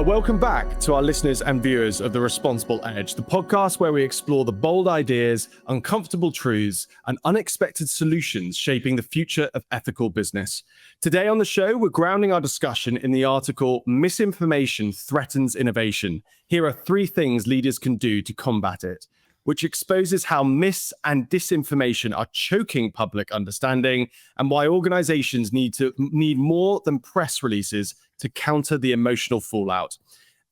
Welcome back to our listeners and viewers of The Responsible Edge, the podcast where we explore the bold ideas, uncomfortable truths, and unexpected solutions shaping the future of ethical business. Today on the show, we're grounding our discussion in the article, Misinformation Threatens Innovation. Here are 3 things leaders can do to combat it, which exposes how mis and disinformation are choking public understanding and why organizations need more than press releases to counter the emotional fallout.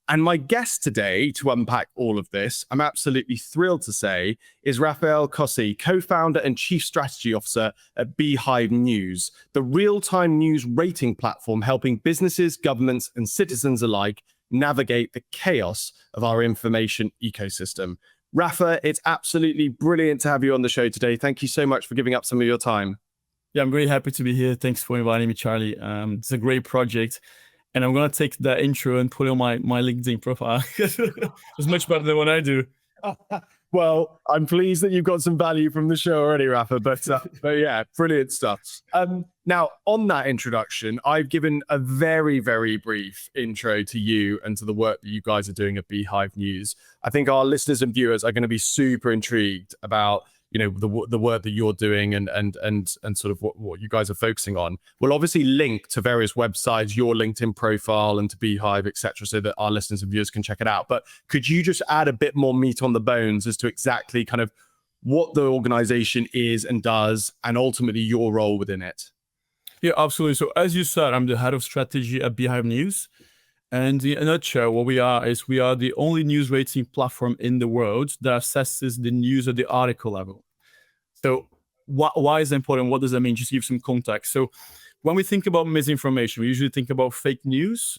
And my guest today to unpack all of this, I'm absolutely thrilled to say, is Rafael Cossi, co-founder and chief strategy officer at Beehive News, the real-time news rating platform helping businesses, governments, and citizens alike navigate the chaos of our information ecosystem. Rafa, it's absolutely brilliant to have you on the show today. Thank you so much for giving up some of your time. Yeah, I'm very happy to be here. Thanks for inviting me, Charlie. It's a great project. And I'm going to take that intro and put it on my LinkedIn profile. It's much better than what I do. Well, I'm pleased that you've got some value from the show already, Rafa, but yeah, brilliant stuff. Now, on that introduction, I've given a very, very brief intro to you and to the work that you guys are doing at Beehive News. I think our listeners and viewers are going to be super intrigued about the work that you're doing and sort of what you guys are focusing on. We'll obviously link to various websites, your LinkedIn profile and to Beehive, etc., so that our listeners and viewers can check it out. But could you just add a bit more meat on the bones as to exactly kind of what the organization is and does, and ultimately your role within it? Yeah, absolutely. So as you said, I'm the head of strategy at Beehive News. And in a nutshell, what we are the only news rating platform in the world that assesses the news at the article level. So why is that important? What does that mean? Just to give some context. So when we think about misinformation, we usually think about fake news,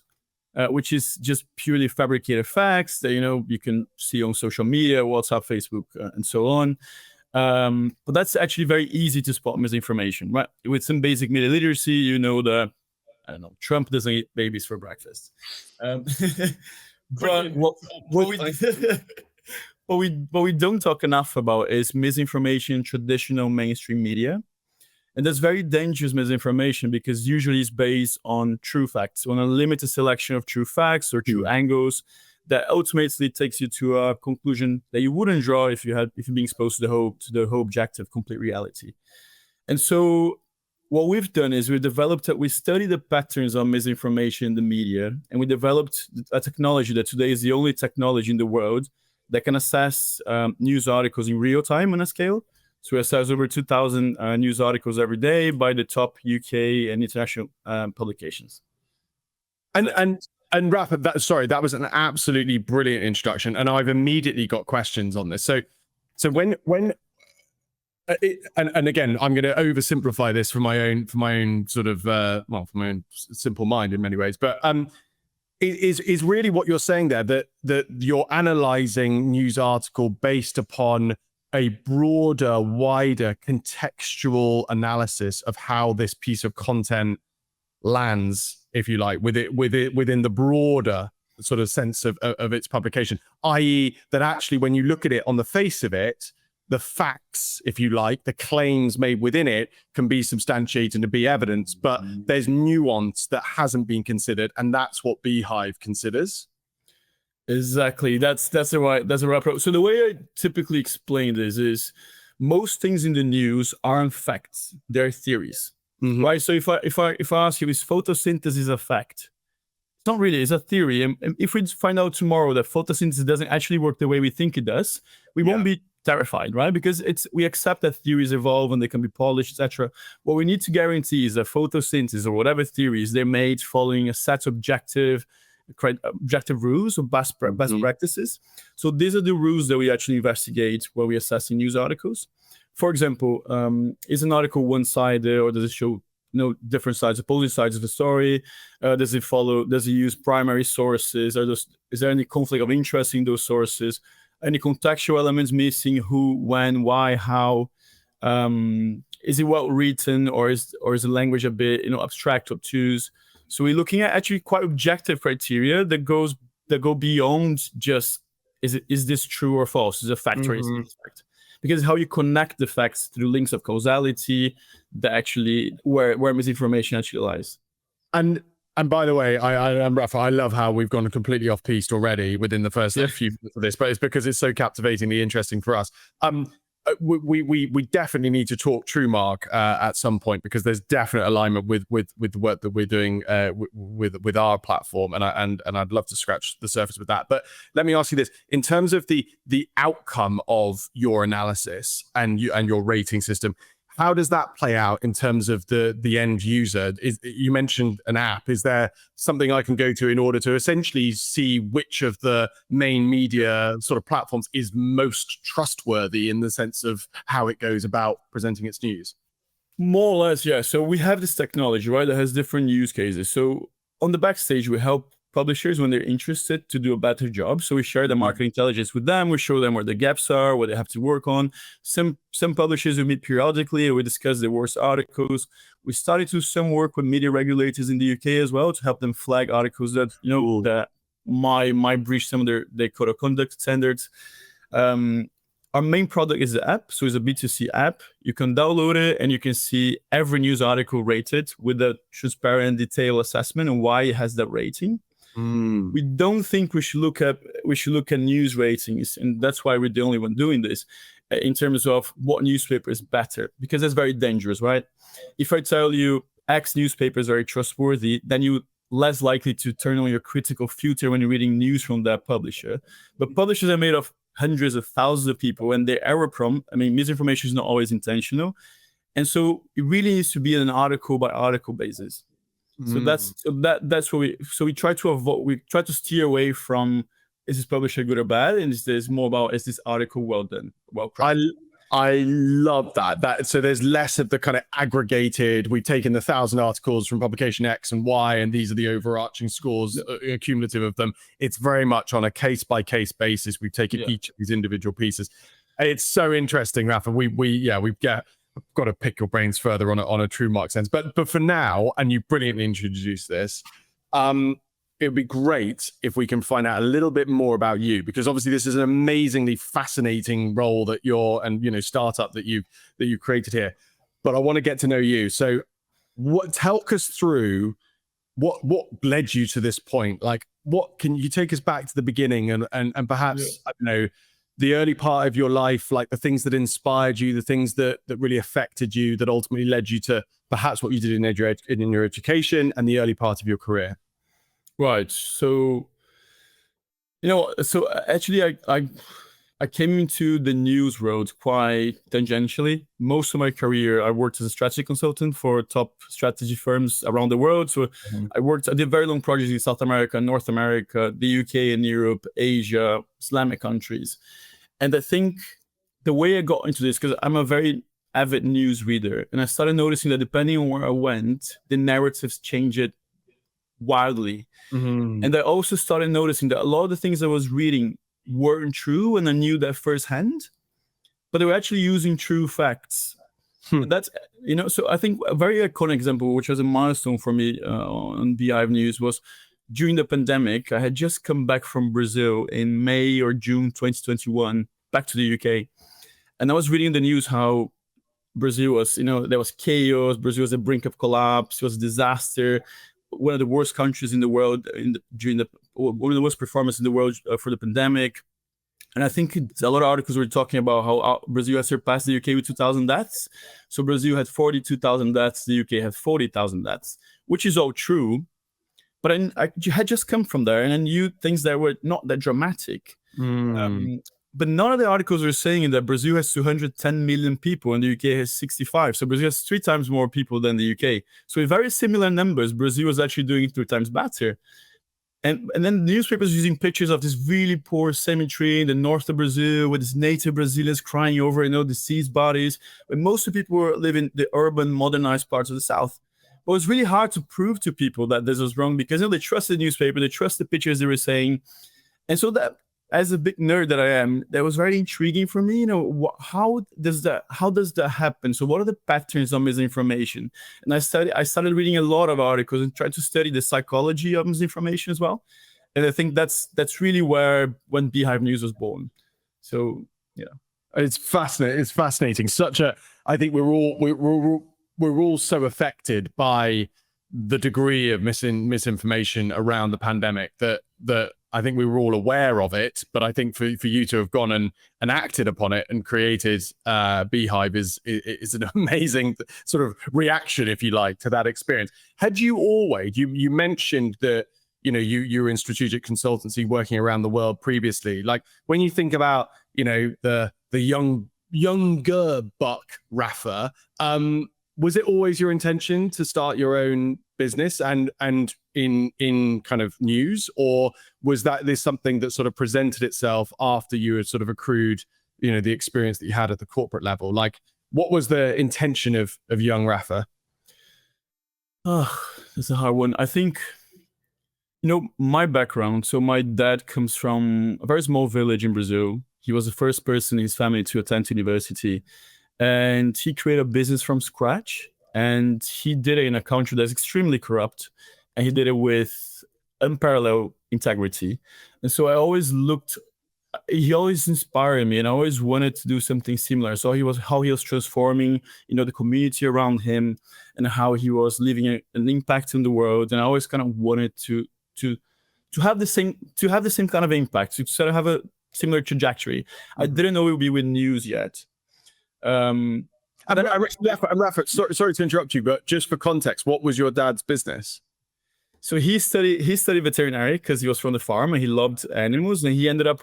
which is just purely fabricated facts that, you can see on social media, WhatsApp, Facebook, and so on. But that's actually very easy to spot misinformation, right? With some basic media literacy, that I don't know, Trump doesn't eat babies for breakfast. But what we don't talk enough about is misinformation in traditional mainstream media. And that's very dangerous misinformation because usually it's based on true facts, on a limited selection of true facts or true angles that ultimately takes you to a conclusion that you wouldn't draw if you're being exposed to the whole objective, complete reality. And so what we've done is we studied the patterns of misinformation in the media, and we developed a technology that today is the only technology in the world that can assess news articles in real time on a scale. So we assess over 2,000 news articles every day by the top UK and international publications. And Rafa, that was an absolutely brilliant introduction, and I've immediately got questions on this. So when and again, I'm going to oversimplify this from my own sort of from my own simple mind in many ways, but is really what you're saying there that you're analyzing news article based upon a broader, wider contextual analysis of how this piece of content lands, if you like, within the broader sort of sense of its publication, i.e. that actually when you look at it on the face of it, the facts, if you like, the claims made within it can be substantiated and be evidence, but there's nuance that hasn't been considered, and that's what Beehive considers. Exactly. That's the right approach. So the way I typically explain this is most things in the news aren't facts; they're theories, right? So if I ask you, is photosynthesis a fact? It's not really. It's a theory. And if we find out tomorrow that photosynthesis doesn't actually work the way we think it does, we won't be terrified, right? Because we accept that theories evolve and they can be polished, etc. What we need to guarantee is that photosynthesis or whatever theories, they're made following a set of objective rules or best practices. So these are the rules that we actually investigate when we assess in news articles. For example, is an article one-sided, or does it show different sides, opposing sides of the story? Does it use primary sources? Is there any conflict of interest in those sources? Any contextual elements missing? Who, when, why, how? Is it well written, or is the language a bit abstract, obtuse? So we're looking at actually quite objective criteria that go beyond just is this true or false? Is it a fact or is it a fact? Because how you connect the facts through links of causality that actually where misinformation actually lies. And And by the way, Rafa, I love how we've gone completely off piste already within the first few minutes of this, but it's because it's so captivatingly interesting for us. We definitely need to talk TrueMark at some point, because there's definite alignment with the work that we're doing with our platform, and I'd love to scratch the surface with that. But let me ask you this: in terms of the outcome of your analysis and your rating system, how does that play out in terms of the end user? You mentioned an app. Is there something I can go to in order to essentially see which of the main media sort of platforms is most trustworthy in the sense of how it goes about presenting its news? More or less, yeah. So we have this technology, right, that has different use cases. So on the backstage, we help publishers when they're interested to do a better job. So we share the market intelligence with them. We show them where the gaps are, what they have to work on. Some publishers we meet periodically, and we discuss the worst articles. We started to do some work with media regulators in the UK as well to help them flag articles that that might breach some of their code of conduct standards. Our main product is the app. So it's a B2C app. You can download it and you can see every news article rated with a transparent, detailed assessment and why it has that rating. We don't think we should look at news ratings, and that's why we're the only one doing this in terms of what newspaper is better, because that's very dangerous, right? If I tell you X newspaper is very trustworthy, then you're less likely to turn on your critical filter when you're reading news from that publisher. But publishers are made of hundreds of thousands of people, and they're error prone. I mean, misinformation is not always intentional, and so it really needs to be an article by article basis. So that's what we try to avoid. We try to steer away from, is this publisher good or bad, and is more about, is this article well done, well crafted. I love that. So there's less of the kind of aggregated, we've taken the 1,000 articles from publication X and Y, and these are the overarching scores, cumulative of them. It's very much on a case by case basis. We've taken each of these individual pieces. It's so interesting, Rafa. I've got to pick your brains further on a TrueMark sense. But for now, and you brilliantly introduced this, it would be great if we can find out a little bit more about you, because obviously this is an amazingly fascinating role that startup that you created here. But I want to get to know you. So talk us through what led you to this point? Like, what can you take us back to the beginning and perhaps, I don't know, the early part of your life, like the things that inspired you, the things that really affected you, that ultimately led you to perhaps what you did in your education and the early part of your career? Right. So, actually I came into the news world quite tangentially. Most of my career, I worked as a strategy consultant for top strategy firms around the world. So I did very long projects in South America, North America, the UK and Europe, Asia, Islamic countries. And I think the way I got into this, because I'm a very avid news reader, and I started noticing that depending on where I went, the narratives changed wildly. And I also started noticing that a lot of the things I was reading weren't true, and I knew that firsthand, but they were actually using true facts. That's, so I think a very iconic example, which was a milestone for me on Beehive News, was during the pandemic. I had just come back from Brazil in May or June 2021, back to the UK. And I was reading the news how Brazil was, there was chaos. Brazil was at the brink of collapse. It was a disaster. One of the worst countries in the world one of the worst performance in the world for the pandemic. And I think a lot of articles were talking about how Brazil has surpassed the UK with 2,000 deaths. So Brazil had 42,000 deaths, the UK had 40,000 deaths, which is all true. But I had just come from there, and I knew things that were not that dramatic. But none of the articles were saying that Brazil has 210 million people and the UK has 65. So Brazil has 3 times more people than the UK. So in very similar numbers, Brazil was actually doing 3 times better. And then the newspapers using pictures of this really poor cemetery in the north of Brazil with these native Brazilians crying over, deceased bodies. But most of the people were living in the urban, modernized parts of the south. But it was really hard to prove to people that this was wrong, because they trust the newspaper, they trust the pictures they were saying. And so that, as a big nerd that I am, that was very intriguing for me. How does that happen? So what are the patterns of misinformation? And I started reading a lot of articles and tried to study the psychology of misinformation as well. And I think that's really when Beehive News was born. So yeah, it's fascinating. It's fascinating. I think we're all so affected by the degree of misinformation around the pandemic that I think we were all aware of it, but I think for you to have gone and acted upon it and created Beehive is an amazing sort of reaction, if you like, to that experience. Had you always, you mentioned that, you know, you were in strategic consultancy working around the world previously. Like when you think about, you know, the younger buck Rafa, was it always your intention to start your own business and in kind of news, or was this something that sort of presented itself after you had sort of accrued, you know, the experience that you had at the corporate level? Like, what was the intention of young Rafa? Oh, that's a hard one. I think, you know, my background. So my dad comes from a very small village in Brazil. He was the first person in his family to attend university, and he created a business from scratch. And he did it in a country that's extremely corrupt, and he did it with unparalleled integrity. And so I always looked. He always inspired me, and I always wanted to do something similar. So how he was transforming, you know, the community around him, and how he was leaving an impact in the world. And I always kind of wanted to have the same kind of impact, to sort of have a similar trajectory. I didn't know it would be with news yet. Rafa, sorry to interrupt you, but just for context, what was your dad's business? So he studied veterinary because he was from the farm and he loved animals, and he ended up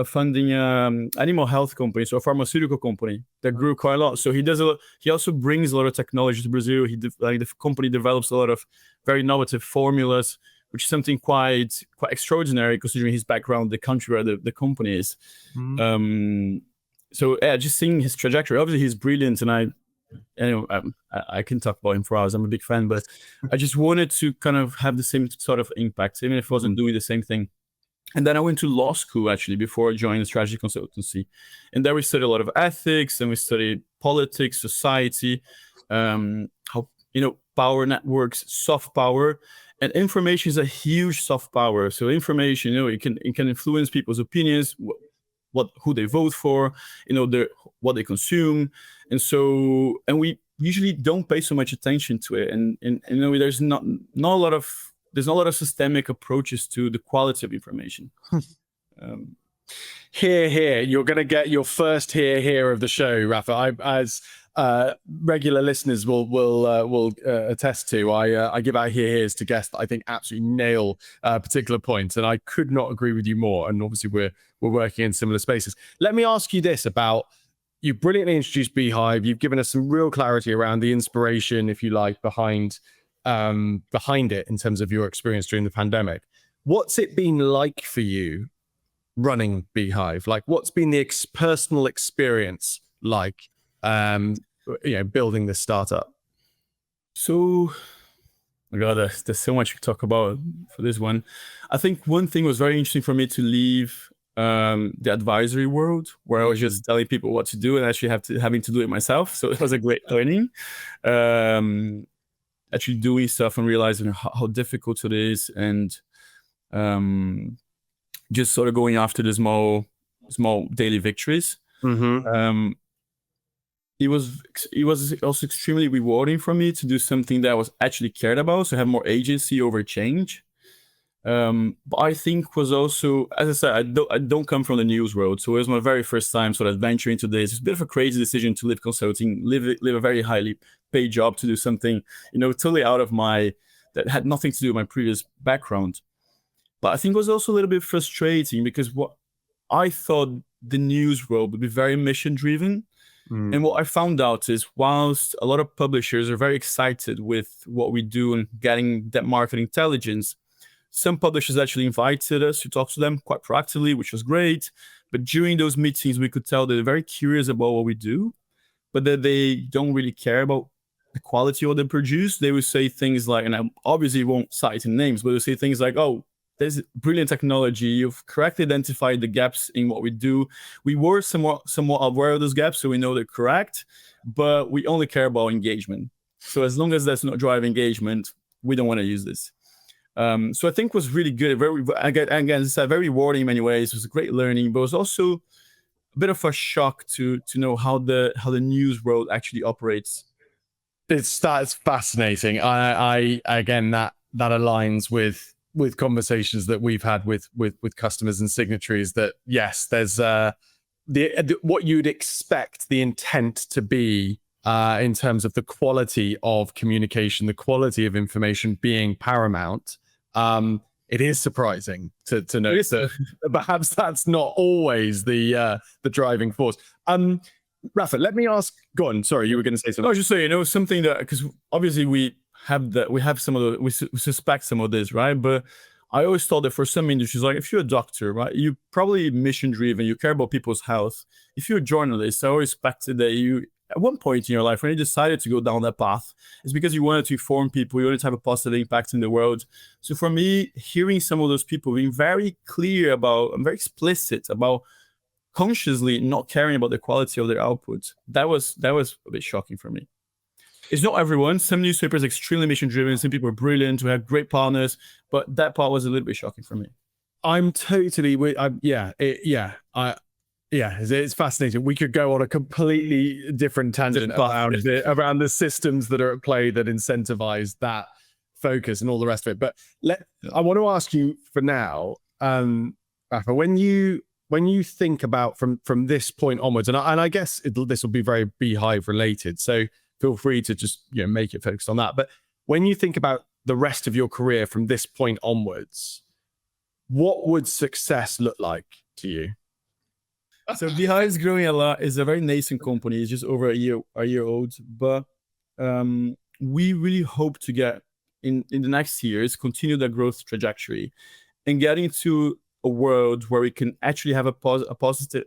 funding animal health company, so a pharmaceutical company that grew quite a lot. So he also brings a lot of technology to Brazil. The company develops a lot of very innovative formulas, which is something quite extraordinary considering his background, the country where the company is. So yeah, just seeing his trajectory. Obviously, he's brilliant, and I can talk about him for hours. I'm a big fan, but I just wanted to kind of have the same sort of impact, even if I wasn't doing the same thing. And then I went to law school actually before I joined the strategy consultancy, and there we studied a lot of ethics, and we studied politics, society, how, you know, power networks, soft power. And information is a huge soft power. So information, you know, it can influence people's opinions, who they vote for, you know, what they consume, and we usually don't pay so much attention to it. And you know, there's not a lot of systemic approaches to the quality of information. Here, you're going to get your first here of the show, Rafa. As regular listeners will attest to, I give out here's to guests that I think absolutely nail particular points, and I could not agree with you more. And obviously, we're working in similar spaces. Let me ask you this about, you brilliantly introduced Beehive. You've given us some real clarity around the inspiration, if you like, behind it in terms of your experience during the pandemic. What's it been like for you running Beehive? Like, what's been the personal experience like, you know, building this startup? So, my God, there's so much to talk about for this one. I think one thing was very interesting for me to leave the advisory world, where I was just telling people what to do and actually having to do it myself. So it was a great learning. Actually doing stuff and realizing how difficult it is, and just sort of going after the small daily victories. It was also extremely rewarding for me to do something that I was actually cared about, so have more agency over change. But I think was also, as I said, I don't come from the news world, so it was my very first time sort of venturing into this. It's a bit of a crazy decision to leave consulting, live a very highly paid job to do something, you know, totally out of that had nothing to do with my previous background. But I think it was also a little bit frustrating because what I thought the news world would be very mission driven. And what I found out is, whilst a lot of publishers are very excited with what we do and getting that market intelligence, some publishers actually invited us to talk to them quite proactively, which was great. But during those meetings, we could tell they're very curious about what we do, but that they don't really care about the quality of what they produce. They would say things like, and I obviously won't cite in names, but they would say things like, oh, there's brilliant technology. You've correctly identified the gaps in what we do. We were somewhat aware of those gaps, so we know they're correct, but we only care about engagement. So as long as that's not drive engagement, we don't want to use this. So I think it was really good. Again, it's very rewarding in many ways. It was a great learning, but it was also a bit of a shock to know how the news world actually operates. That's fascinating. I again, that aligns with conversations that we've had with customers and signatories, that yes, there's what you'd expect the intent to be in terms of the quality of communication, the quality of information being paramount. It is surprising to note that perhaps that's not always the driving force. Rafa, let me ask. Go on. Sorry, you were going to say something. No, I was just saying, something that, because obviously we have some of the, we suspect some of this, right? But I always thought that for some industries, like if you're a doctor, right, you probably mission driven, you care about people's health. If you're a journalist, I always expected that you, at one point in your life, when you decided to go down that path, it's because you wanted to inform people, you wanted to have a positive impact in the world. So for me, hearing some of those people being very clear about, and very explicit about consciously not caring about the quality of their output, that was a bit shocking for me. It's not everyone. Some newspapers are extremely mission driven, some people are brilliant, we have great partners, but that part was a little bit shocking for me. I'm totally with. It's fascinating. We could go on a completely different tangent around the systems that are at play that incentivize that focus and all the rest of it. But I want to ask you for now, Rafa, when you think about from this point onwards, and I guess this will be very Beehive related, so feel free to just make it focused on that. But when you think about the rest of your career from this point onwards, what would success look like to you? So Beehive is growing a lot. It's a very nascent company. It's just over a year old, but we really hope to get in the next years, continue the growth trajectory and get into a world where we can actually have a positive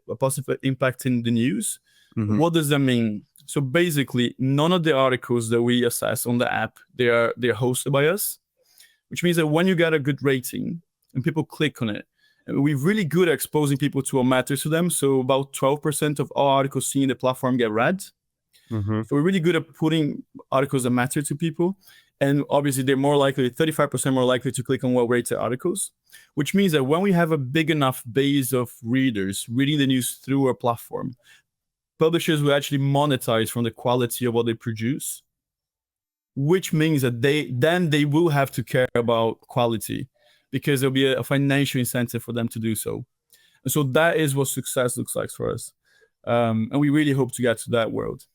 impact in the news. Mm-hmm. What does that mean? So basically, none of the articles that we assess on the app, they're hosted by us, which means that when you get a good rating and people click on it, we're really good at exposing people to what matters to them. So about 12% of all articles seen in the platform get read. Mm-hmm. So we're really good at putting articles that matter to people. And obviously, they're 35% more likely to click on well-rated articles, which means that when we have a big enough base of readers reading the news through our platform, publishers will actually monetize from the quality of what they produce, which means that they will have to care about quality because there'll be a financial incentive for them to do so. And so that is what success looks like for us. And we really hope to get to that world.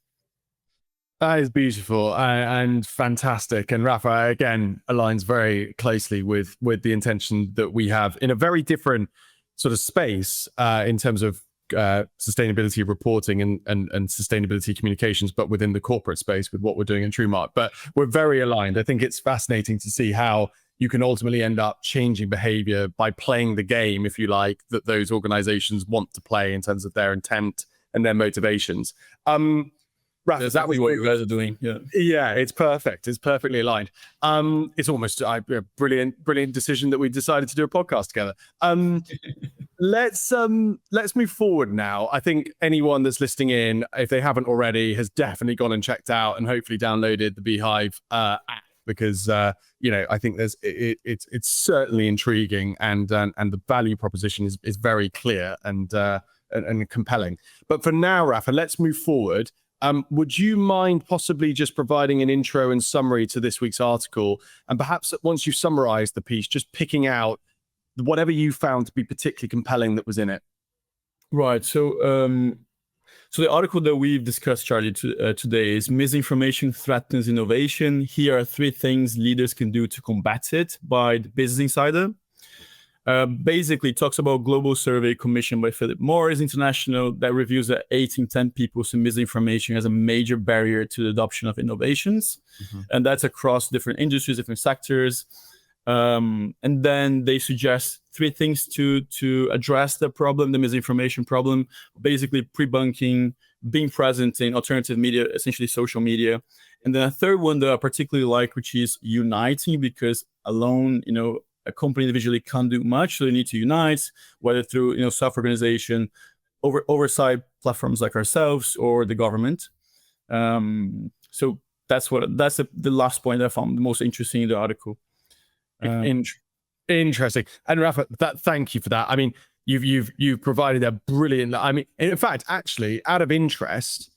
That is beautiful and fantastic. And Rafa, again, aligns very closely with the intention that we have in a very different sort of space in terms of sustainability reporting and sustainability communications, but within the corporate space with what we're doing in TrueMark. But we're very aligned. I think it's fascinating to see how you can ultimately end up changing behavior by playing the game, if you like, that those organizations want to play in terms of their intent and their motivations. Rafa, is that what you guys are doing? Yeah, it's perfect. It's perfectly aligned. It's almost a brilliant decision that we decided to do a podcast together. Let's move forward now. I think anyone that's listening in, if they haven't already, has definitely gone and checked out and hopefully downloaded the Beehive app, because I think it's certainly intriguing and the value proposition is very clear and compelling. But for now, Rafa, let's move forward. Would you mind possibly just providing an intro and summary to this week's article, and perhaps once you've summarized the piece, just picking out whatever you found to be particularly compelling that was in it? Right. So the article that we've discussed, Charlie, today is Misinformation Threatens Innovation. Here are 3 things leaders can do to combat it, by the Business Insider. Basically talks about a global survey commissioned by Philip Morris International that reviews that 8 in 10 people see misinformation as a major barrier to the adoption of innovations. Mm-hmm. And that's across different industries, different sectors. And then they suggest 3 things to address the problem, the misinformation problem, basically pre-bunking, being present in alternative media, essentially social media. And then a third one that I particularly like, which is uniting, because alone, a company individually can't do much, so they need to unite, whether through self-organization, oversight platforms like ourselves, or the government. So that's the last point I found the most interesting in the article. Interesting. And Rafa, thank you for that. I mean, you've provided a brilliant. In fact, actually, out of interest,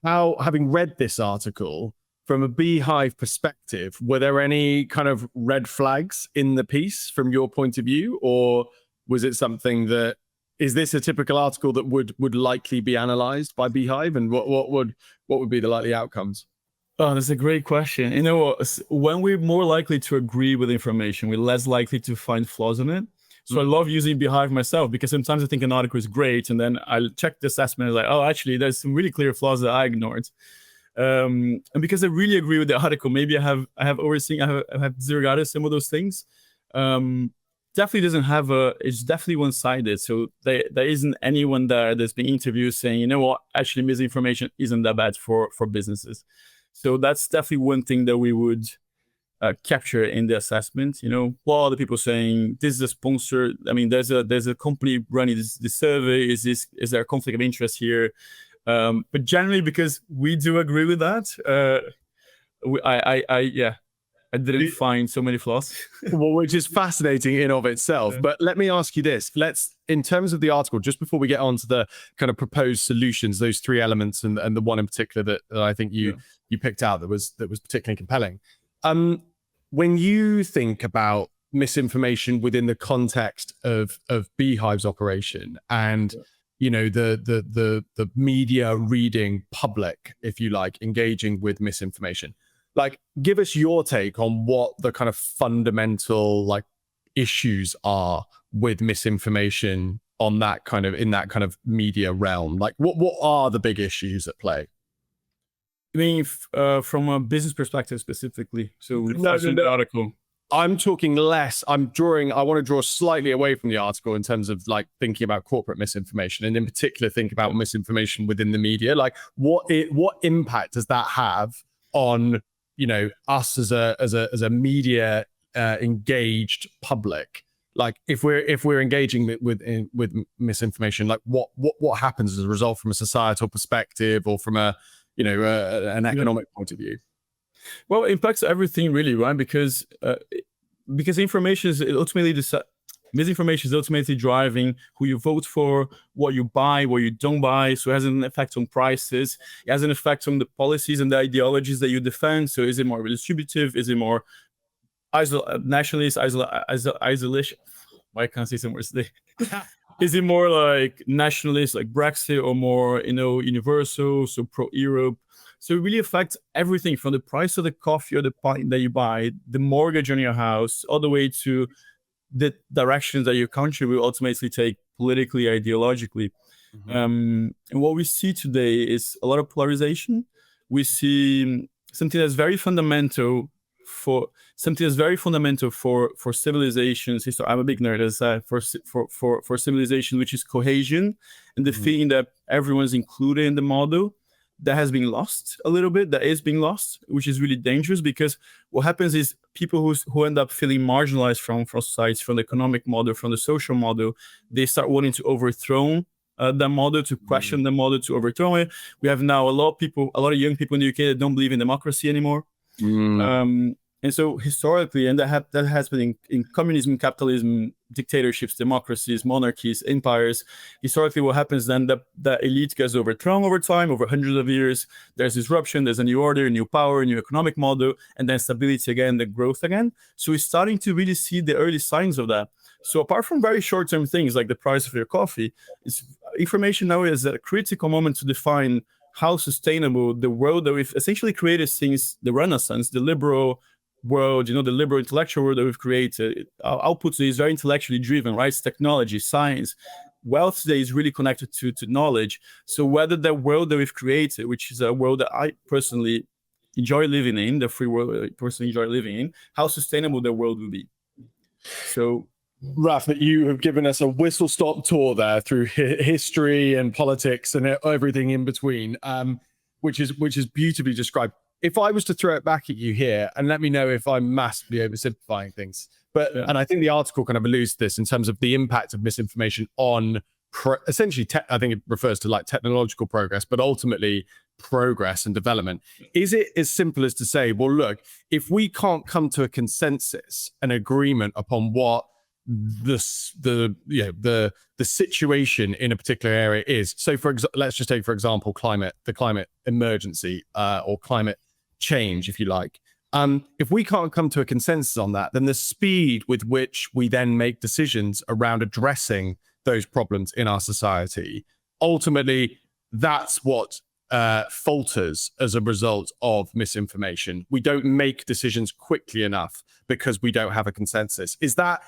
having read this article, from a Beehive perspective, were there any kind of red flags in the piece from your point of view, or was it something that, is this a typical article that would likely be analyzed by Beehive, and what would be the likely outcomes? Oh, that's a great question. You know, when we're more likely to agree with information, we're less likely to find flaws in it. So I love using Beehive myself, because sometimes I think an article is great, and then I'll check the assessment and like, oh, actually, there's some really clear flaws that I ignored. And because I really agree with the article, maybe I have disregarded some of those things. Definitely doesn't have it's definitely one-sided. So there isn't anyone there that's been interviewed saying, you know what, actually misinformation isn't that bad for businesses. So that's definitely one thing that we would capture in the assessment. You know, what are the people saying? This is a sponsor. I mean, there's a company running this survey. Is there a conflict of interest here? But generally, because we do agree with that, I didn't find so many flaws. Well, which is fascinating in of itself. But let me ask you this. In terms of the article, just before we get on to the kind of proposed solutions, those three elements and the one in particular that I think you picked out that was particularly compelling. When you think about misinformation within the context of Beehive's operation and you know the media reading public, if you like, engaging with misinformation, like, give us your take on what the kind of fundamental like issues are with misinformation on that kind of, in that kind of media realm. Like, what are the big issues at play? I mean, from a business perspective specifically. So the article. I'm talking less. I want to draw slightly away from the article in terms of like thinking about corporate misinformation, and in particular think about misinformation within the media. Like, what impact does that have on, you know, us as a media engaged public? Like, if we're engaging with misinformation, like what happens as a result from a societal perspective or from a, you know, an economic point of view? Well, it impacts everything really, right? Because information is ultimately misinformation is ultimately driving who you vote for, what you buy, what you don't buy. So it has an effect on prices. It has an effect on the policies and the ideologies that you defend. So is it more redistributive? Is it more nationalist, isolation? Why can't I say some words today? Is it more like nationalist, like Brexit, or more, you know, universal, so pro-Europe? So it really affects everything from the price of the coffee or the pint that you buy, the mortgage on your house, all the way to the directions that your country will ultimately take politically, ideologically. And what we see today is a lot of polarization. We see something that's very fundamental for civilizations. I'm a big nerd, as for civilization, which is cohesion and the feeling that everyone's included in the model. That has been lost a little bit. That is being lost, which is really dangerous, because what happens is people who end up feeling marginalized from society, from the economic model, from the social model, they start wanting to overthrow the model, to question the model, to overthrow it. We have now a lot of young people in the UK that don't believe in democracy anymore. And so historically, and that has been in communism, capitalism, dictatorships, democracies, monarchies, empires. Historically, what happens then, the elite gets overthrown over time, over hundreds of years. There's disruption, there's a new order, a new power, a new economic model, and then stability again, the growth again. So we're starting to really see the early signs of that. So apart from very short-term things like the price of your coffee, information now is at a critical moment to define how sustainable the world that we've essentially created since the Renaissance, the liberal world, you know, the liberal intellectual world that we've created. Our output is very intellectually driven, right? It's technology, science. Wealth today is really connected to knowledge. So whether the world that we've created, which is a world that I personally enjoy living in, the free world I personally enjoy living in, how sustainable the world will be. So, Raf, you have given us a whistle-stop tour there through history and politics and everything in between, which is beautifully described. If I was to throw it back at you here, and let me know if I'm massively oversimplifying things, and I think the article kind of alludes to this in terms of the impact of misinformation on essentially, I think it refers to like technological progress, but ultimately progress and development. Is it as simple as to say, well, look, if we can't come to a consensus, an agreement upon what the situation in a particular area is. So let's just take, for example, the climate emergency or climate change, if you like. If we can't come to a consensus on that, then the speed with which we then make decisions around addressing those problems in our society, ultimately, that's what falters as a result of misinformation. We don't make decisions quickly enough because we don't have a consensus. Is that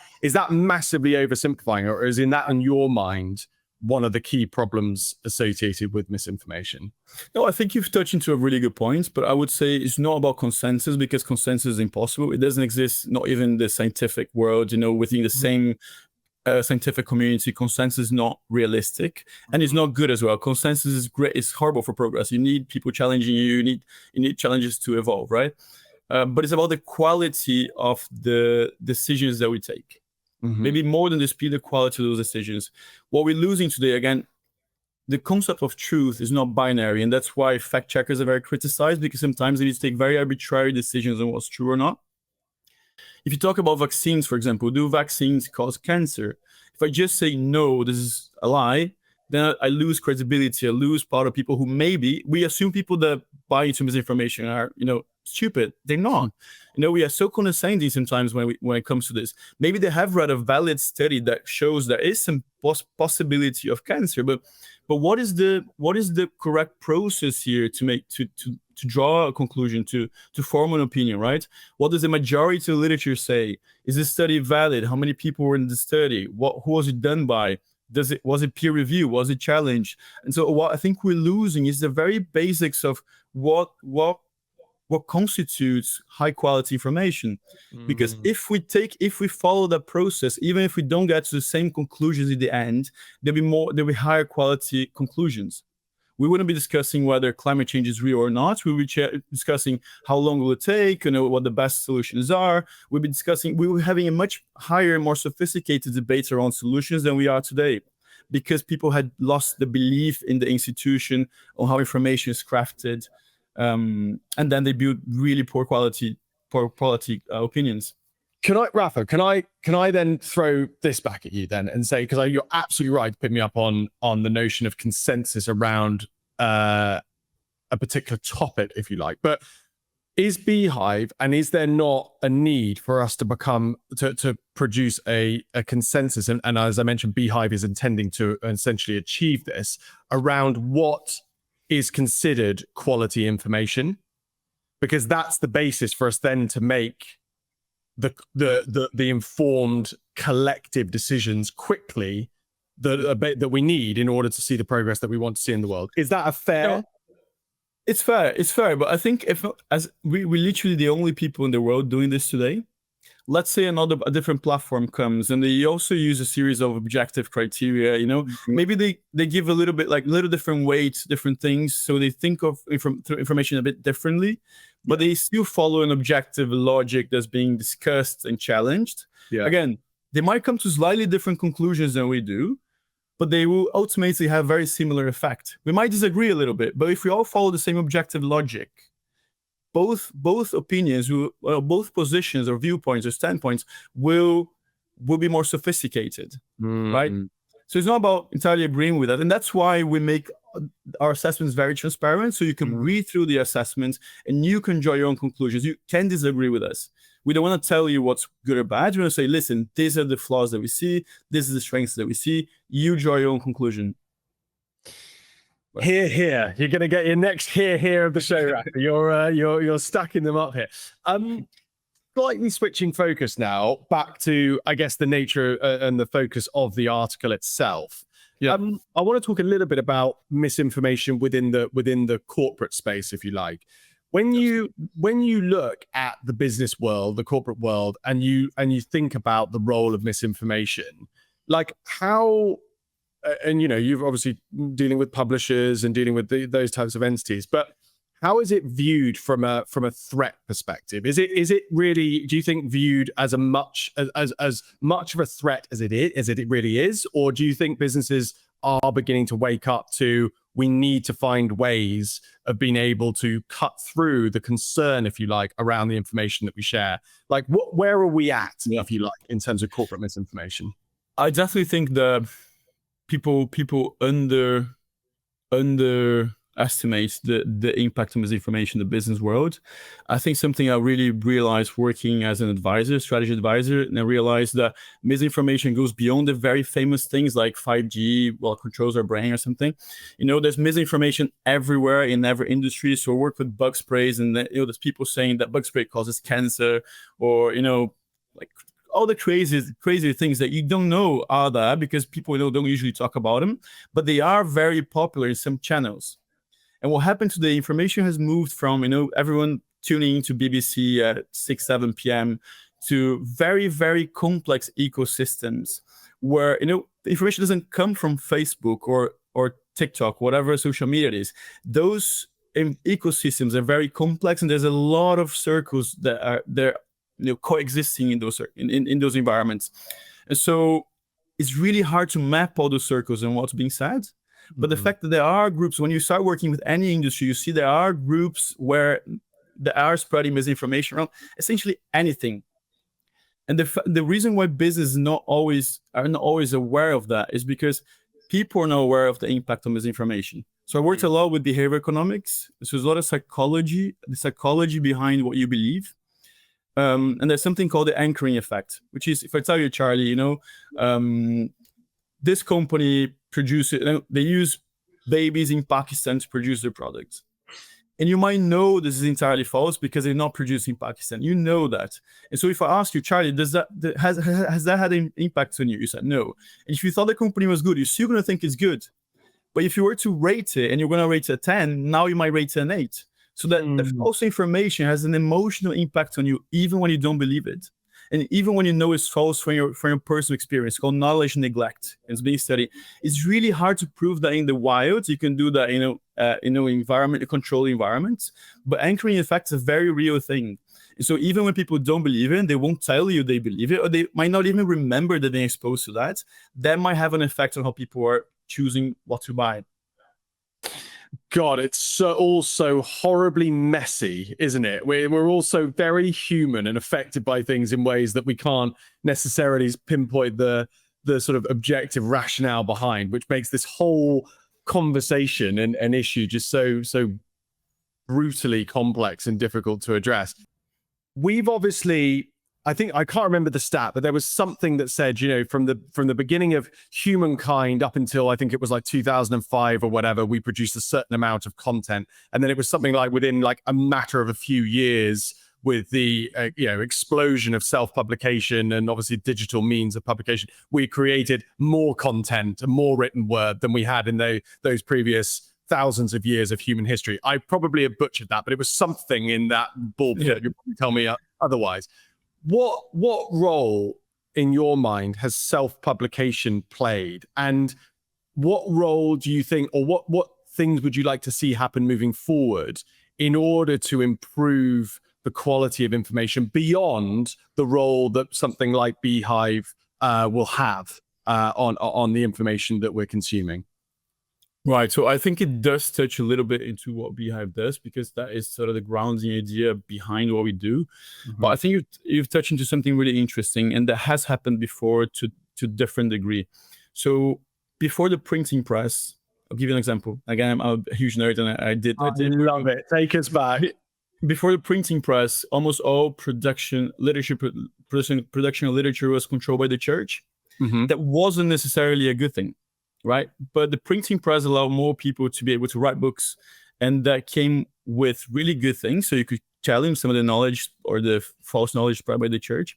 massively oversimplifying, or is in your mind one of the key problems associated with misinformation? No, I think you've touched into a really good point, but I would say it's not about consensus, because consensus is impossible. It doesn't exist, not even in the scientific world, within the same scientific community. Consensus is not realistic, and it's not good as well. Consensus is great. It's horrible for progress. You need people challenging you. You need challenges to evolve, right? But it's about the quality of the decisions that we take. Maybe more than the speed, the quality of those decisions. What we're losing today, again, the concept of truth is not binary, and that's why fact checkers are very criticized, because sometimes they need to take very arbitrary decisions on what's true or not. If you talk about vaccines, for example, do vaccines cause cancer? If I just say no, this is a lie, then I lose credibility. I lose part of people who we assume people that buy into misinformation are, stupid. They're not. We are so condescending sometimes when it comes to this. Maybe they have read a valid study that shows there is some possibility of cancer, but what is the correct process here to draw a conclusion, to form an opinion, right? What does the majority of literature say? Is this study valid? How many people were in the study? Who was it done by? Was it peer review? Was it challenged? And so what I think we're losing is the very basics of what constitutes high quality information. Because if we follow that process, even if we don't get to the same conclusions in the end, there'll be higher quality conclusions. We wouldn't be discussing whether climate change is real or not. We'll be discussing how long will it take, what the best solutions are. We were having a much higher, more sophisticated debate around solutions than we are today, because people had lost the belief in the institution, on how information is crafted, and then they build really poor quality opinions. Rafa, can I then throw this back at you then and say, because you're absolutely right to pick me up on the notion of consensus around a particular topic, if you like, but is Beehive, and is there not a need for us to produce a consensus? And as I mentioned, Beehive is intending to essentially achieve this around what is considered quality information, because that's the basis for us then to make the informed collective decisions quickly that we need in order to see the progress that we want to see in the world. Is that a fair? It's fair, but I think as we're literally the only people in the world doing this today. Let's say a different platform comes and they also use a series of objective criteria, maybe they give a little bit little different weights, different things. So they think of information a bit differently, but they still follow an objective logic that's being discussed and challenged. Yeah. Again, they might come to slightly different conclusions than we do, but they will ultimately have very similar effect. We might disagree a little bit, but if we all follow the same objective logic, both opinions, both positions or viewpoints or standpoints will be more sophisticated, right? So it's not about entirely agreeing with that, and that's why we make our assessments very transparent, so you can read through the assessments and you can draw your own conclusions. You can disagree with us. We don't want to tell you what's good or bad. We want to say, listen, these are the flaws that we see. This is the strengths that we see. You draw your own conclusion. Here. You're going to get your next here of the show, Rafa. You're stacking them up here. Slightly switching focus now back to, I guess, the nature and the focus of the article itself. Yeah. I want to talk a little bit about misinformation within the corporate space, if you like. When you look at the business world, the corporate world, and you think about the role of misinformation, like how, and you've obviously dealing with publishers and dealing with those types of entities, but how is it viewed from a threat perspective? Is it really, do you think, viewed as much of a threat as it really is, or do you think businesses are beginning to wake up to, we need to find ways of being able to cut through the concern, if you like, around the information that we share? Like, where are we at, if you like, in terms of corporate misinformation? I definitely think the people estimate the impact of misinformation in the business world. I think something I really realized working as an advisor, strategy advisor, and I realized that misinformation goes beyond the very famous things like 5G, controls our brain or something. There's misinformation everywhere in every industry. So I work with bug sprays, and there's people saying that bug spray causes cancer, or like all the crazy things that you don't know are there because people don't usually talk about them, but they are very popular in some channels. And what happened to the information has moved from everyone tuning into BBC at 6-7 p.m. to very, very complex ecosystems where the information doesn't come from Facebook or TikTok, whatever social media it is. Those ecosystems are very complex, and there's a lot of circles that are there coexisting in those environments. And so it's really hard to map all those circles and what's being said. But the fact that there are groups, when you start working with any industry, you see there are groups where they are spreading misinformation around essentially anything. And the reason why business are not always aware of that is because people are not aware of the impact of misinformation. So I worked a lot with behavior economics. So there's a lot of psychology, the psychology behind what you believe. And there's something called the anchoring effect, which is, if I tell you, Charlie, this company produces, they use babies in Pakistan to produce their products. And you might know this is entirely false because they're not produced in Pakistan. You know that. And so if I ask you, Charlie, has that had an impact on you? You said no. And if you thought the company was good, you're still going to think it's good. But if you were to rate it and you're going to rate it a 10, now you might rate it an 8. So that the false information has an emotional impact on you, even when you don't believe it. And even when you know it's false from your personal experience, called knowledge neglect. It's being studied. It's really hard to prove that in the wild. You can do that, controlled environments. But anchoring effect is a very real thing. And so even when people don't believe it, they won't tell you they believe it, or they might not even remember that they're exposed to that. That might have an effect on how people are choosing what to buy. God, it's also horribly messy, isn't it? We're also very human and affected by things in ways that we can't necessarily pinpoint the sort of objective rationale behind, which makes this whole conversation and an issue just so brutally complex and difficult to address. We've obviously, I think, I can't remember the stat, but there was something that said, from the beginning of humankind up until I think it was like 2005 or whatever, we produced a certain amount of content. And then it was something like within like a matter of a few years, with the explosion of self-publication and obviously digital means of publication, we created more content and more written word than we had in those previous thousands of years of human history. I probably have butchered that, but it was something in that ballpark. Yeah. You probably tell me otherwise. What role in your mind has self-publication played, and what role do you think, or what things would you like to see happen moving forward in order to improve the quality of information beyond the role that something like Beehive will have on the information that we're consuming? Right. So I think it does touch a little bit into what Beehive does, because that is sort of the grounding idea behind what we do. Mm-hmm. But I think you've touched into something really interesting, and that has happened before to different degree. So before the printing press, I'll give you an example. Again, I'm a huge nerd, and I did love it. Take us back. Before the printing press, almost all production of literature was controlled by the church. Mm-hmm. That wasn't necessarily a good thing. Right. But the printing press allowed more people to be able to write books, and that came with really good things. So you could challenge some of the knowledge or the false knowledge spread by the church,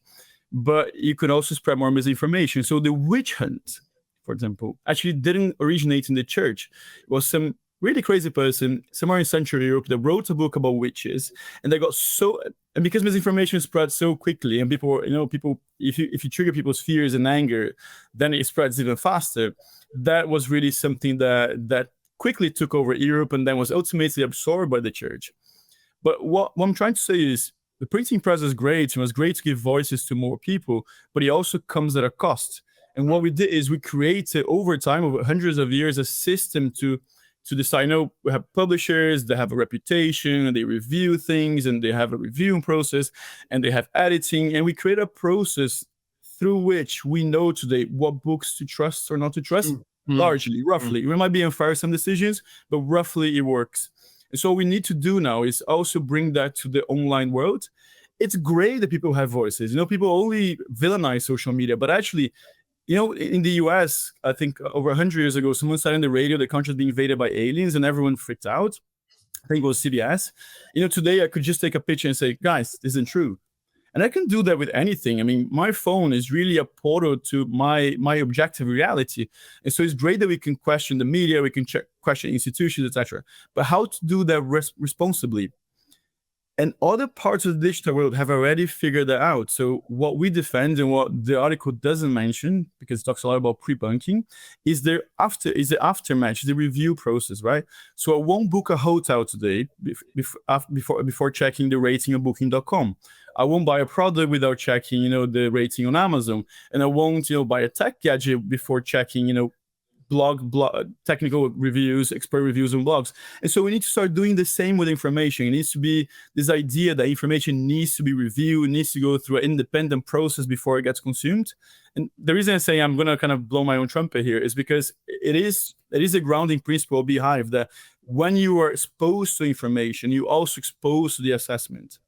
but you could also spread more misinformation. So the witch hunt, for example, actually didn't originate in the church. It was some really crazy person somewhere in Central Europe that wrote a book about witches, and they got and because misinformation spread so quickly, and people, if you trigger people's fears and anger, then it spreads even faster. That was really something that quickly took over Europe and then was ultimately absorbed by the church. But what I'm trying to say is the printing press is great. It was great to give voices to more people, but it also comes at a cost. And what we did is we created over time, over hundreds of years, a system to decide, we have publishers, they have a reputation, and they review things, and they have a reviewing process, and they have editing, and we create a process through which we know today what books to trust or not to trust. largely, roughly. We might be unfair some decisions, but roughly it works. And so what we need to do now is also bring that to the online world. It's great that people have voices. People only villainize social media, but actually, in the US, I think over 100 years ago, someone said on the radio the country was being invaded by aliens and everyone freaked out. I think it was CBS. Today I could just take a picture and say, guys, this isn't true. And I can do that with anything. I mean, my phone is really a portal to my objective reality. And so it's great that we can question the media, we can question institutions, etc. But how to do that responsibly? And other parts of the digital world have already figured that out. So what we defend and what the article doesn't mention, because it talks a lot about pre-bunking, is the aftermatch, the review process, right? So I won't book a hotel today before checking the rating on booking.com. I won't buy a product without checking, the rating on Amazon. And I won't, buy a tech gadget before checking, blog technical reviews, expert reviews on blogs. And so we need to start doing the same with information. It needs to be this idea that information needs to be reviewed, needs to go through an independent process before it gets consumed. And the reason I say I'm going to kind of blow my own trumpet here is because it is a grounding principle of Beehive that when you are exposed to information, you also exposed to the assessment.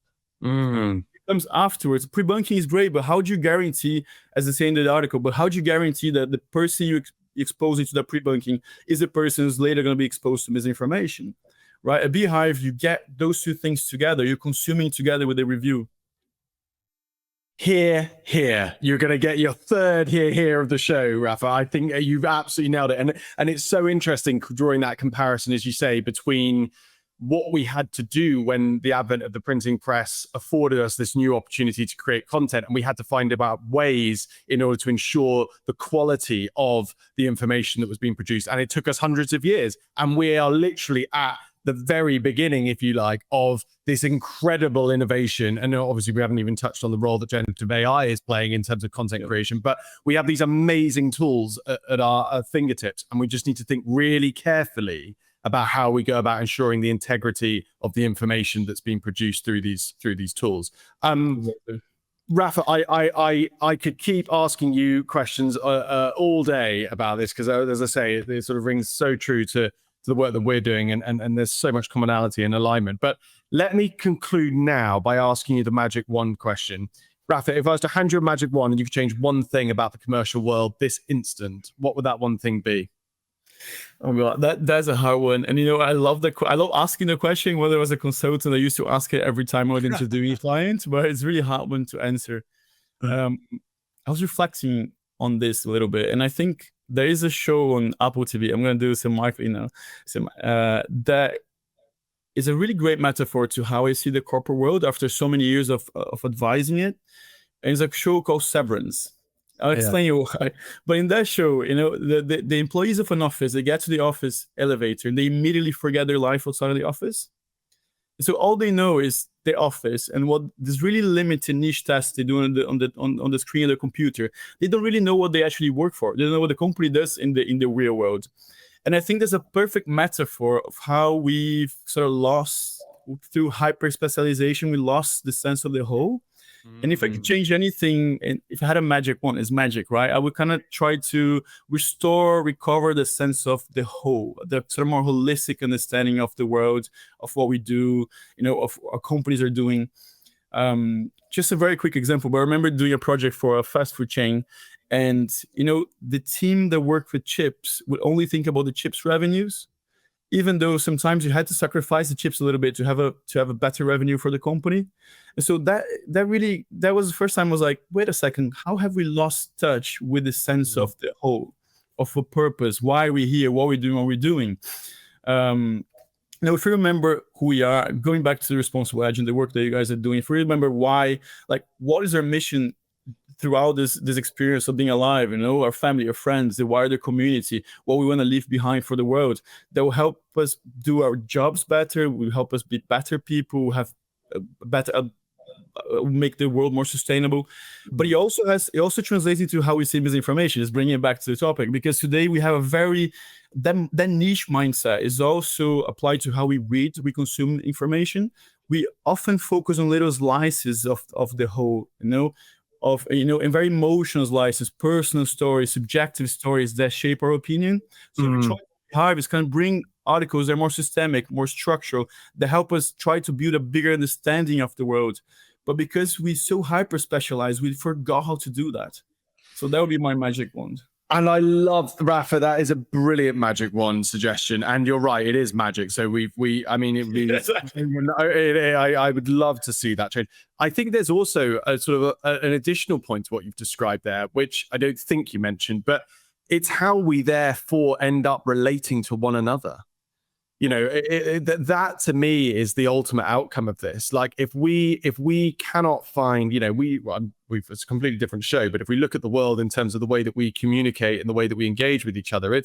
It comes afterwards. Pre-bunking is great, but how do you guarantee, as they say in the article, but how do you guarantee that the person you exposing to the pre-bunking is the person who's later going to be exposed to misinformation, right? At Beehive, you get those two things together. You're consuming together with the review. Here. You're going to get your third here of the show, Rafa. I think you've absolutely nailed it. And it's so interesting drawing that comparison, as you say, between what we had to do when the advent of the printing press afforded us this new opportunity to create content. And we had to find about ways in order to ensure the quality of the information that was being produced. And it took us hundreds of years. And we are literally at the very beginning, if you like, of this incredible innovation. And obviously, we haven't even touched on the role that generative AI is playing in terms of content creation. But we have these amazing tools at our fingertips. And we just need to think really carefully about how we go about ensuring the integrity of the information that's being produced through these tools. Rafa, I could keep asking you questions all day about this because, as I say, it sort of rings so true to the work that we're doing, and there's so much commonality and alignment. But let me conclude now by asking you the magic wand question. Rafa, if I was to hand you a magic wand and you could change one thing about the commercial world this instant, what would that one thing be? Oh God, that's a hard one. And I love asking the question. Whether I was a consultant, I used to ask it every time I was interviewing a client, but it's really hard one to answer. I was reflecting on this a little bit, and I think there is a show on Apple TV. I'm going to do some marketing that is a really great metaphor to how I see the corporate world after so many years of advising it. And it's a show called Severance. I'll explain you why. But in that show, the employees of an office, they get to the office elevator and they immediately forget their life outside of the office. So all they know is the office and what this really limited niche tasks they do on the screen of their computer. They don't really know what they actually work for. They don't know what the company does in the real world. And I think that's a perfect metaphor of how we've sort of lost, through hyper specialization, we lost the sense of the whole. And if I could change anything, and if I had a magic wand, it's magic, right? I would kind of try to recover the sense of the whole, the sort of more holistic understanding of the world, of what we do, of what our companies are doing. Just a very quick example, but I remember doing a project for a fast food chain, and the team that worked with chips would only think about the chips revenues, even though sometimes you had to sacrifice the chips a little bit to have a better revenue for the company. And so that was the first time I was like, wait a second, how have we lost touch with the sense of the whole, of a purpose, why are we here, what we're doing, what we're doing. Now, if you remember who we are, going back to the Responsible Edge and the work that you guys are doing, if you remember why, like, what is our mission throughout this experience of being alive, our family, our friends, the wider community, what we want to leave behind for the world, that will help us do our jobs better, will help us be better people, have better, make the world more sustainable. But it also translates into how we see misinformation. Is bringing it back to the topic, because today we have a very that niche mindset is also applied to how we read, we consume information. We often focus on little slices of the whole, and very emotional slices, personal stories, subjective stories that shape our opinion. So the choice of Beehive is kind of bring articles that are more systemic, more structural, that help us try to build a bigger understanding of the world. But because we so hyper specialized, we forgot how to do that. So that would be my magic wand. And I love, Rafa, that is a brilliant magic wand suggestion. And you're right, it is magic. So I would love to see that change. I think there's also a sort of an additional point to what you've described there, which I don't think you mentioned, but it's how we therefore end up relating to one another. That to me is the ultimate outcome of this. Like if we cannot find, it's a completely different show, but if we look at the world in terms of the way that we communicate and the way that we engage with each other,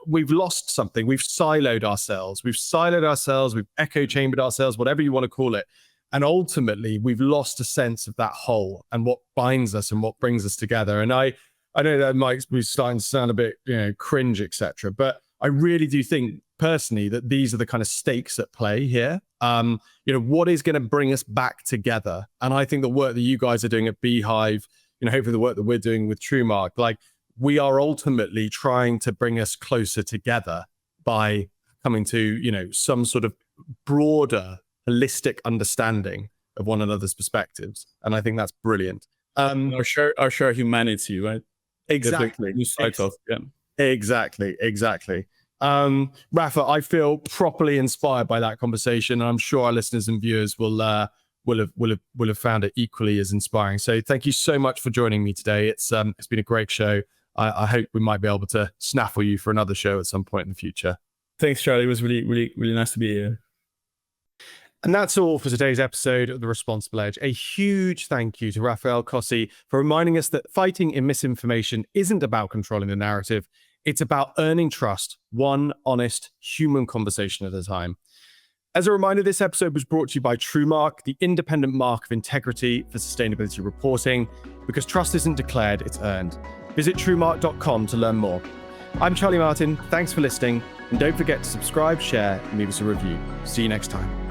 we've lost something. We've siloed ourselves. We've echo chambered ourselves, whatever you want to call it. And ultimately we've lost a sense of that whole and what binds us and what brings us together. And I know that might be starting to sound a bit, cringe, etc. But I really do think personally that these are the kind of stakes at play here. What is going to bring us back together? And I think the work that you guys are doing at Beehive, hopefully the work that we're doing with TrueMark, like we are ultimately trying to bring us closer together by coming to, some sort of broader, holistic understanding of one another's perspectives. And I think that's brilliant. Our shared humanity, right? Exactly. Exactly. Rafa, I feel properly inspired by that conversation. I'm sure our listeners and viewers will have found it equally as inspiring. So thank you so much for joining me today. It's been a great show. I hope we might be able to snaffle you for another show at some point in the future. Thanks, Charlie. It was really, really, really nice to be here. And that's all for today's episode of The Responsible Edge. A huge thank you to Rafael Cossi for reminding us that fighting in misinformation isn't about controlling the narrative. It's about earning trust, one honest human conversation at a time. As a reminder, this episode was brought to you by TrueMark, the independent mark of integrity for sustainability reporting. Because trust isn't declared, it's earned. Visit truemark.com to learn more. I'm Charlie Martin. Thanks for listening. And don't forget to subscribe, share, and leave us a review. See you next time.